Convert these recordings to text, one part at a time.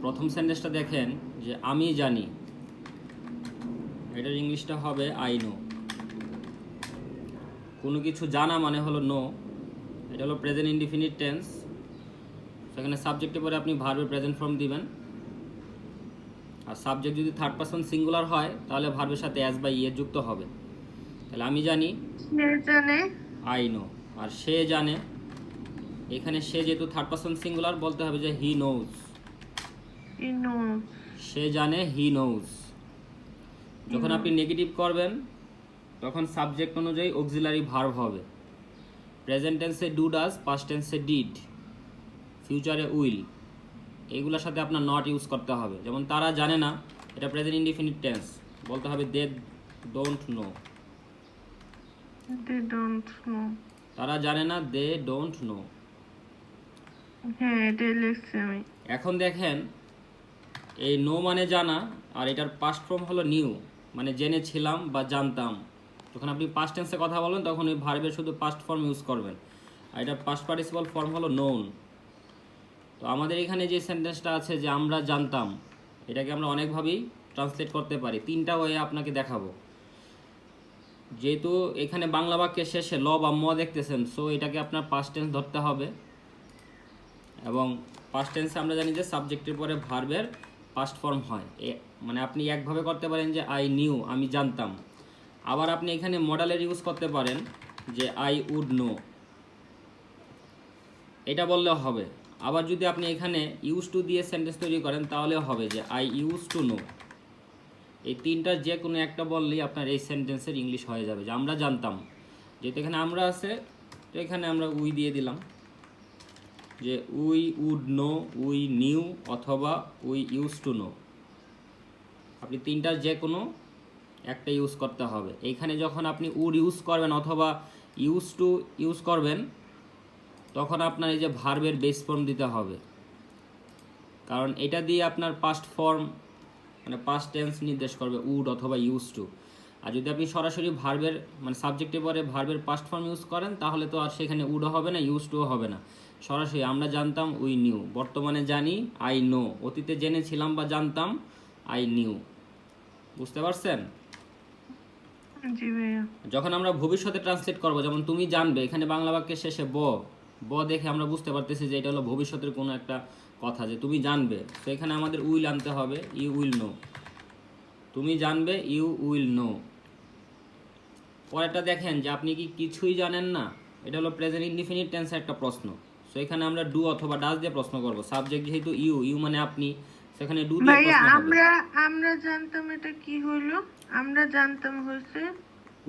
প্রথম সেন্টেন্সটা দেখেন যে আমি জানি, এটার ইংলিশটা হবে আই নো। কোনো কিছু জানা মানে হলো নো, এটা হলো প্রেজেন্ট ইনডিফিনিট টেন্স। সেখানে সাবজেক্টের পরে আপনি ভার্বের প্রেজেন্ট ফর্ম দিবেন। আর সাবজেক্ট যদি থার্ড পারসন সিঙ্গুলার হয় তাহলে ভার্বের সাথে অ্যাজ বা ইয়ে যুক্ত হবে। তাহলে আমি জানি, সে জানে, আই নো। আর সে জানে, এখানে সে যেহেতু থার্ড পারসন সিঙ্গুলার বলতে হবে যে হি নোজ। হি নোজ, সে জানে, হি নোজ। যখন আপনি নেগেটিভ করবেন তখন সাবজেক্ট অনুযায়ী অক্সিলারি ভার্ব হবে। প্রেজেন্ট টেন্সে ডু ডাজ, পাস্ট টেন্সে ডিড, ফিউচারে উইল। এইগুলোর সাথে আপনার নট ইউজ করতে হবে। যেমন তারা জানে না, এটা প্রেজেন্ট ইনডিফিনিট টেন্স, বলতে হবে they don't know. They don't know. তারা জানে না, দে ডোন্ট নো। হ্যাঁ, এটাই লিখছি আমি। এখন দেখেন, এই নো মানে জানা, আর এটার পাস্ট ফর্ম হলো নিউ, মানে জেনেছিলাম বা জানতাম। যখন আপনি পাস্ট টেন্সে কথা বলবেন তখন ওই ভার্বের শুধু পাস্ট ফর্ম ইউজ করবেন, আর এটার পাস্ট পার্টিসিপাল ফর্ম হলো নোন। তো আমাদের এখানে যে সেন্টেন্সটা আছে যে আমরা জানতাম, এটাকে আমরা অনেকভাবেই ট্রান্সলেট করতে পারি। তিনটা ওয়ে আপনাকে দেখাবো। যেহেতু এখানে বাংলা বাক্যের শেষে ল বা ম দেখতেছেন, সো এটাকে আপনার পাস্ট টেন্স ধরতে হবে। এবং পাস্ট টেন্সে আমরা জানি যে সাবজেক্টের পরে ভার্বের পাস্ট ফর্ম হয়। মানে আপনি একভাবে করতে পারেন যে আই নিউ, আমি জানতাম। আবার আপনি এখানে মডেলের ইউজ করতে পারেন যে আই উড নো, এটা বললেও হবে। আবার যদি আপনি এখানে ইউজ টু দিয়ে সেন্টেন্স তৈরি করেন তাহলেও হবে যে আই ইউজ টু নো। এই তিনটার যে কোনো একটা বললেই আপনার এই সেন্টেন্সের ইংলিশ হয়ে যাবে যে আমরা জানতাম। যেহেতু এখানে আমরা আছে, তো এখানে আমরা উই দিয়ে দিলাম, যে we would know, we knew, অথবা উই ইউজ টু নো। আপনি তিনটার যে কোনো একটা ইউজ করতে হবে। এইখানে যখন আপনি উড ইউজ করবেন অথবা ইউজ টু ইউজ করবেন, তখন আপনার এই যে ভার্বের বেস ফর্ম দিতে হবে, কারণ এটা দিয়ে আপনার পাস্ট ফর্ম মানে পাস্ট টেন্স নির্দেশ করবে, উড অথবা ইউজ টু। আর যদি আপনি সরাসরি ভার্বের মানে সাবজেক্টের পরে ভার্বের পাস্ট ফর্ম ইউজ করেন তাহলে তো আর সেখানে উডও হবে না, ইউজ টুও হবে না। সরাসরি আমরা জানতাম, উই নিউ। বর্তমানে জানি, আই নো। অতীতে জেনেছিলাম বা জানতাম, আই নিউ। বুঝতে পারছেন? জি ভাইয়া। যখন আমরা ভবিষ্যতে ট্রান্সলেট করব, যেমন তুমি জানবে, এখানে বাংলা বাক্যের শেষে ব দেখে আমরা বুঝতে পারতেছি যে এটা হলো ভবিষ্যতের কোনো একটা কথা, যে তুমি জানবে। তো এখানে আমাদের উইল আনতে হবে, ইউ উইল নো। তুমি জানবে, ইউ উইল নো। পরেরটা দেখেন যে আপনি কি কিছুই জানেন না, এটা হলো প্রেজেন্ট ইনডিফিনিট টেন্সের একটা প্রশ্ন। সো এখানে আমরা ডু অথবা ডাজ দিয়ে প্রশ্ন করব। সাবজেক্ট যেহেতু ইউ, ইউ মানে আপনি, সেখানে ডু দিয়ে ভাইয়া, প্রশ্ন হবে। আমরা আমরা জানতাম, এটা কি হইলো? আমরা জানতাম হয়েছে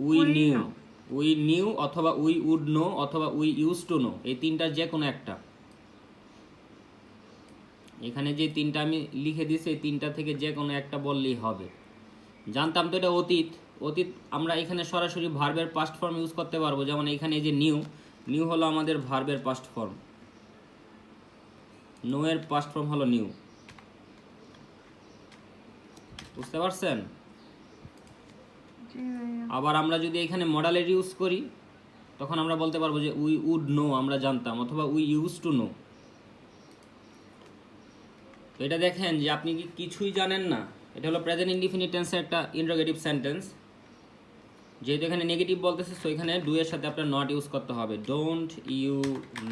we we knew, know. We knew অথবা উই উড নো অথবা উই ইউজ টু নো, এই তিনটার যে কোনো একটা। এখানে যে তিনটা আমি লিখে দিয়েছি, এই তিনটা থেকে যে কোনো একটা বললেই হবে। জানতাম তো এটা অতীত। অতীত আমরা এখানে সরাসরি ভার্বের পাস্ট ফর্ম ইউজ করতে পারবো। যেমন এখানে এই যে নিউ, নিউ হলো আমাদের ভার্বের পাস্ট ফর্ম, নো এর পাস্ট ফর্ম হলো নিউ। বুঝতে পারছেন? জি ভাইয়া। আবার আমরা যদি এখানে মডেলের ইউজ করি তখন আমরা বলতে পারবো যে উই উড নো, আমরা জানতাম, অথবা উই ইউজ টু নো। তো এটা দেখেন যে আপনি কি কিছুই জানেন না, এটা হলো প্রেজেন্ট ইনডিফিনিট টেন্সের একটা ইন্টারোগেটিভ সেন্টেন্স। যেহেতু এখানে নেগেটিভ বলতেছে, সো এখানে ডু এর সাথে আপনার নট ইউজ করতে হবে। ডোন্ট ইউ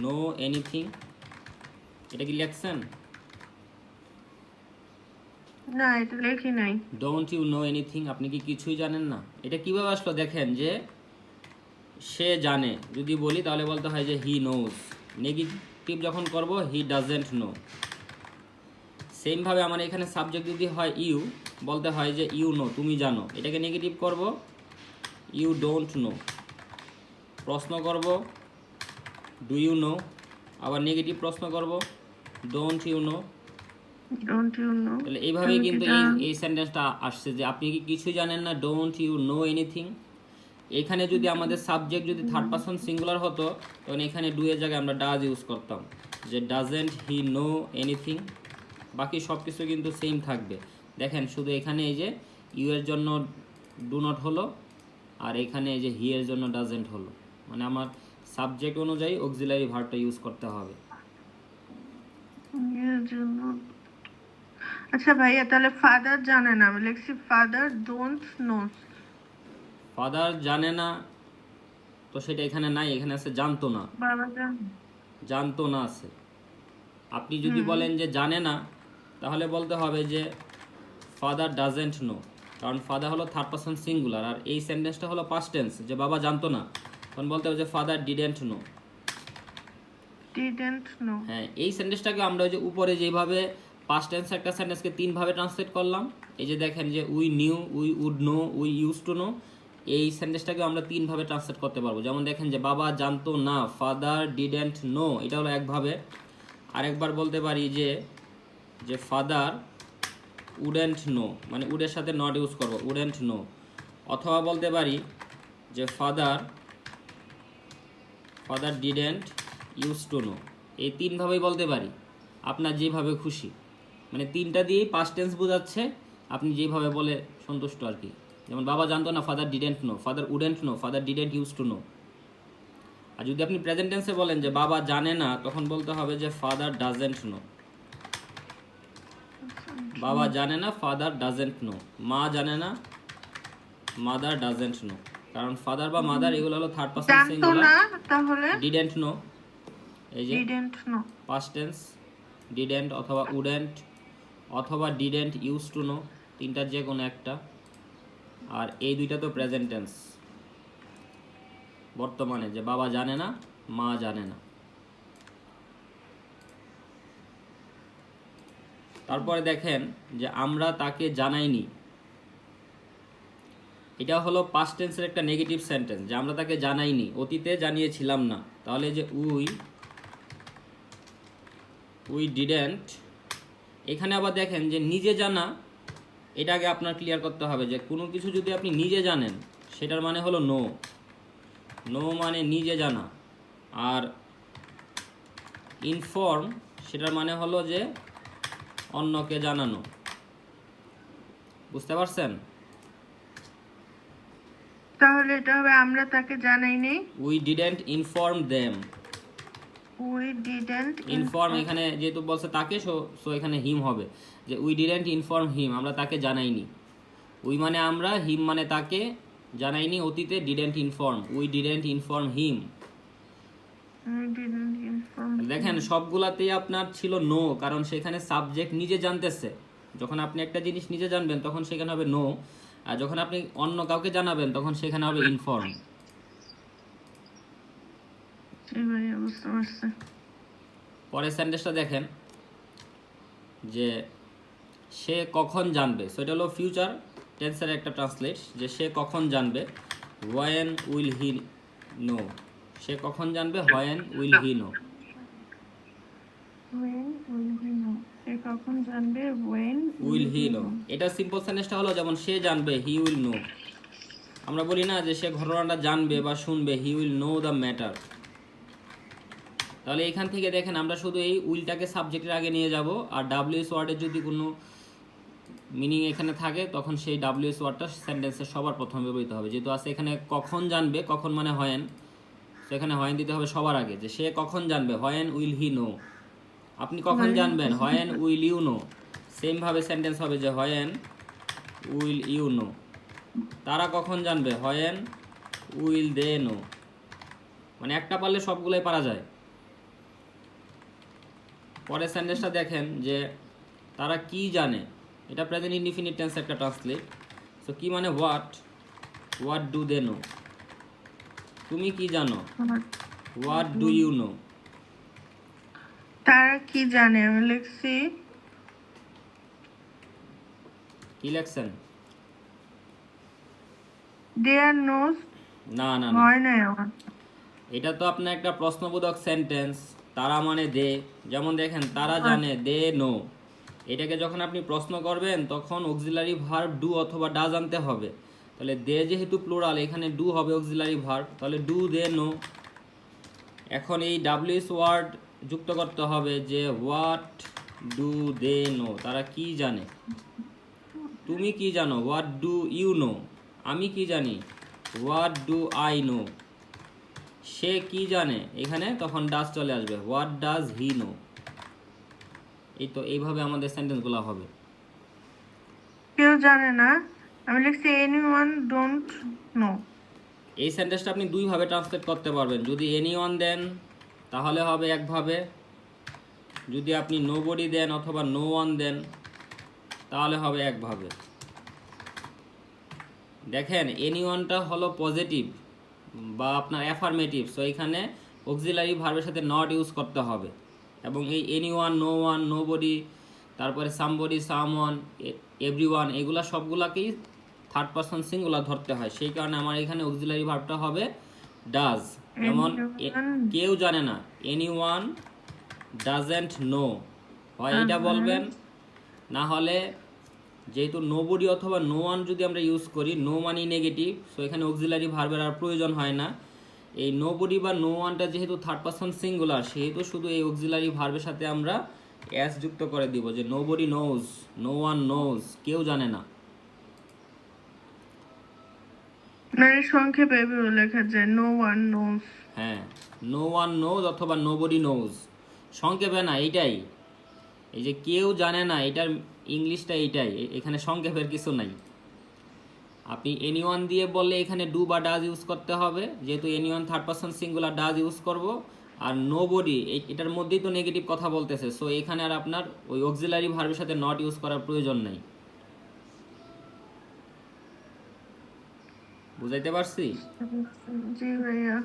নো এনিথিং, এটা কি লিখছেন? না, এটা লেখি নাই। ডোন্ট ইউ নো এনিথিং, আপনি কি কিছুই জানেন না। এটা কিভাবে আসলো দেখেন, যে সে জানে যদি বলি তাহলে বলতে হয় যে হি নোজ। নেগেটিভ যখন করব, হি ডাজেন্ট নো। সেমভাবে আমার এখানে সাবজেক্ট যদি হয় ইউ, বলতে হয় যে ইউ নো, তুমি জানো। এটাকে নেগেটিভ করব, ইউ ডোন্ট নো। প্রশ্ন করব, ডু ইউ নো। আবার নেগেটিভ প্রশ্ন করব, don't you know. Don't you know, তাহলে এইভাবেই তুমি কি কিন্তু এই জানো? এই সেন্টেন্সটা আসছে যে আপনি কি কিছুই জানেন না, ডোন্ট ইউ নো এনিথিং। এখানে যদি আমাদের সাবজেক্ট যদি থার্ড পারসন সিঙ্গুলার হতো, তখন এখানে ডু এর জায়গায় আমরা ডাজ ইউজ করতাম, যে ডাজেন্ট হি নো এনিথিং। বাকি সব কিছু কিন্তু সেম থাকবে। দেখেন শুধু এখানে এই যে ইউ এর জন্য ডু নট হলো, আর এখানে এই যে হি এর জন্য ডাজেন্ট হলো। মানে আমার সাবজেক্ট অনুযায়ী অক্সিলারি ভার্বটা ইউজ করতে হবে। এর জন্য আচ্ছা ভাইয়া, তাহলে ফাদার জানে না, আমি লিখছি ফাদার ডোন্ট নোস। ফাদার জানে না, তো সেটা এখানে নাই, এখানে আছে জানতো না। বাবা জানে। জানতো না আছে। আপনি যদি হুম। বলেন যে জানে না, তাহলে বলতে হবে যে ফাদার ডাজেন্ট নো, কারণ ফাদার হলো থার্ড পারসন সিঙ্গুলার, আর এই সেন্টেন্সটা হলো পাস্ট টেন্স, যে বাবা জানতো না, তখন বলতে হবে যে father didn't no. Didn't know. হ্যাঁ, এই সেন্টেন্সটাকে আমরা ওই যে উপরে যেভাবে পাস্ট টেন্স একটা সেন্টেন্সকে তিনভাবে ট্রান্সলেট করলাম, এই যে দেখেন যে we knew, we would know, we use to know, এই সেন্টেন্সটাকে আমরা তিনভাবে ট্রান্সলেট করতে পারবো। যেমন দেখেন যে বাবা জানতো না, ফাদার ডিডেন্ট নো, এটা হলো একভাবে। আরেকবার বলতে পারি যে যে ফাদার উডেন্ট নো, মানে উডের সাথে নট ইউজ করবো, উডেন্ট নো। অথবা বলতে পারি যে father father didn't use to know. এই তিনভাবেই বলতে পারি, আপনার যেভাবে খুশি, মানে তিনটা দিয়েই পাস্ট টেন্স বোঝাচ্ছে, আপনি যেভাবে বলে সন্তুষ্ট আর কি। যেমন বাবা জানতো না, father didn't know, father wouldn't know, father didn't use to know. আর যদি আপনি প্রেজেন্ট টেন্সে বলেন যে বাবা জানে না, তখন বলতে হবে যে ফাদার ডাজেন্ট নো। বাবা জানে না, ফাদার ডাজেন্ট নো। মা জানে না, মাদার ডাজেন্ট নো। কারণ ফাদার বা মাদার এগুলো হলো থার্ড পারসন জানতো সিঙ্গুলার। না, তাহলে ডিডেন্ট নো, এই যে didn't know. Past tense, didn't অথবা উডেন্ট অথবা ডিডেন্ট ইউজ টু নো, তিনটার যে কোনো একটা। আর এই দুইটা তো প্রেজেন্ট টেন্স, বর্তমানে, যে বাবা জানে না, মা জানে না। তারপরে দেখেন যে আমরা তাকে জানাইনি, এটা হলো পাস্ট টেন্সের একটা নেগেটিভ সেন্টেন্স, যে আমরা তাকে জানাইনি, অতীতে জানিয়েছিলাম না। তাহলে যে উই ডিডেন্ট, এখানে আবার দেখেন যে নিজে জানা, এটাকে আপনার ক্লিয়ার করতে হবে যে কোনো কিছু যদি আপনি নিজে জানেন, সেটার মানে হলো নো। নো মানে নিজে জানা। আর ইনফর্ম, সেটার মানে হলো যে অন্যকে জানানো। বুঝতে পারছেন? তাহলে এটা হবে আমরা তাকে জানাই নেই। We didn't inform them. We didn't inform এখানে যেহেতু বলছে তাকে, সো এখানে হিম হবে, যে উই ডিডেন্ট ইনফর্ম হিম, আমরা তাকে জানাইনি। উই মানে আমরা, হিম মানে তাকে, জানাইনি অতীতে, didn't inform, we didn't inform him. দেখেন সবগুলাতেই আপনার ছিল নো, কারণ সেখানে সাবজেক্ট নিজে জানতেছে। যখন আপনি একটা জিনিস নিজে জানবেন, তখন সেখানে হবে নো, আর যখন আপনি অন্য কাউকে জানাবেন, তখন সেখানে হবে ইনফর্ম। বুঝতে পারছি। পরের সেন্টেন্সটা দেখেন যে সে কখন জানবে, সো এটা হলো ফিউচার টেন্সের একটা ট্রান্সলেট, যে সে কখন জানবে, হোয়েন উইল হি নো। সে কখন জানবে, when will he know. When will he know? সে কখন জানবে? When উইল হি নো, এটা সিম্পল সেন্টেন্সটা হলো যেমন সে জানবে, হি উইল নো। আমরা বলি না যে সে ঘটনাটা জানবে বা শুনবে, he will know the matter. তাহলে এখান থেকে দেখেন আমরা শুধু এই উইলটাকে সাবজেক্টের আগে নিয়ে যাব, আর ডাব্লিউএস ওয়ার্ডের যদি কোনো মিনিং এখানে থাকে, তখন সেই ডাব্লিউএস ওয়ার্ডটা সেন্টেন্সের সবার প্রথমে ব্যবহৃত হবে। যেহেতু আছে এখানে কখন জানবে, কখন মানে হোয়েন, সেখানে হোয়েন দিতে হবে সবার আগে, যে সে কখন জানবে, হোয়েন উইল হি নো। আপনি কখন জানবেন, হোয়েন উইল ইউ নো। সেমভাবে সেন্টেন্স হবে যে হোয়েন উইল ইউ নো। তারা কখন জানবে, হোয়েন উইল দে নো। মানে একটা পারলে সবগুলোই পারা যায়। পরের সেন্টেন্সটা দেখেন যে তারা কি জানে, এটা প্রেজেন্ট ইনডিফিনিট টেন্স একটা ট্রান্সলেট। সো কি মানে হোয়াট ডু দে নো। তুমি কি জানো, হোয়াট ডু ইউ নো। তারা কি জানে, আমি লিখছি কি লেখছেন? দেয়ার নোজ। না না না, হয় না আমার। এটা তো আপনার একটা প্রশ্নবোধক সেন্টেন্স। তারা মানে দে, যেমন দেখেন তারা জানে, দে নো। এটাকে যখন আপনি প্রশ্ন করবেন, তখন অক্সিলারি ভার্ব ডু অথবা ডাজ আনতে হবে। তাহলে দে যেহেতু প্লুরাল, এখানে ডু হবে অক্সিলারি ভার্ব, তাহলে ডু দে নো। এখন এই ডাব্লিউএস ওয়ার্ড যুক্ত করতে হবে, যে হোয়াট ডু দে নো, তারা কি জানে। তুমি কি জানো, হোয়াট ডু ইউ নো। আমি কি জানি, হোয়াট ডু আই নো। সে কি জানে, এখানে তখন ডাজ চলে আসবে, হোয়াট ডাজ হি নো। এই তো এইভাবে আমাদের সেন্টেন্সগুলো হবে। জানে না, আমি লিখছি এনিওয়ান ডোন্ট নো। এই সেন্টেন্সটা আপনি দুইভাবে ট্রান্সলেট করতে পারবেন। যদি এনিওয়ান দেন তাহলে হবে একভাবে, যদি আপনি নোবডি দেন অথবা নো ওয়ান দেন তাহলে হবে একভাবে। দেখেন এনিওয়ানটা হলো পজিটিভ বা আপনার অ্যাফার্মেটিভ, সো এখানে অক্সিলারি ভার্বের সাথে নট ইউজ করতে হবে। এবং এই এনিওয়ান, নো ওয়ান, নোবডি, তারপরে সামবডি, সামওয়ান, এভরিওয়ান, এগুলা সবগুলাকেই থার্ড পারসন সিঙ্গুলার ধরতে হয়। সেই কারণে আমার এখানে অক্সিলারি ভার্বটা হবে ডাজ। যেমন কেউ জানে না, এনিওয়ান ডাজেন্ট নো, হয় এটা বলবেন, না হলে যেহেতু নোবডি অথবা নো ওয়ান যদি আমরা ইউজ করি, নো মানি নেগেটিভ, সো এখানে অক্সিলারি ভার্বের আর প্রয়োজন হয় না। এই নোবডি বা নো ওয়ানটা যেহেতু থার্ড পারসন সিঙ্গুলার, সেহেতু শুধু এই অক্সিলারি ভার্বের সাথে আমরা এস যুক্ত করে দিব, যে nobody knows, no one knows, কেউ জানে না। মানে সংক্ষেপে এভাবে লেখা যায়, নো ওয়ান নোস। হ্যাঁ, নো ওয়ান নোজ অথবা নোবডি নোজ, সংক্ষেপে না, এইটাই। এই যে কেউ জানে না, এটার ইংলিশটা এইটাই, এখানে সংক্ষেপের কিছু নাই। আপনি এনিওয়ান দিয়ে বললে এখানে ডু বা ডাজ ইউজ করতে হবে, যেহেতু anyone third person singular, does use করব। আর নোবডি এটার মধ্যেই তো নেগেটিভ কথা বলতেছে, সো এখানে আর আপনার ওই অক্সিলারি ভার্বের সাথে নট ইউজ করার প্রয়োজন নেই। বুঝাইতে পারছি? জি ভাইয়া।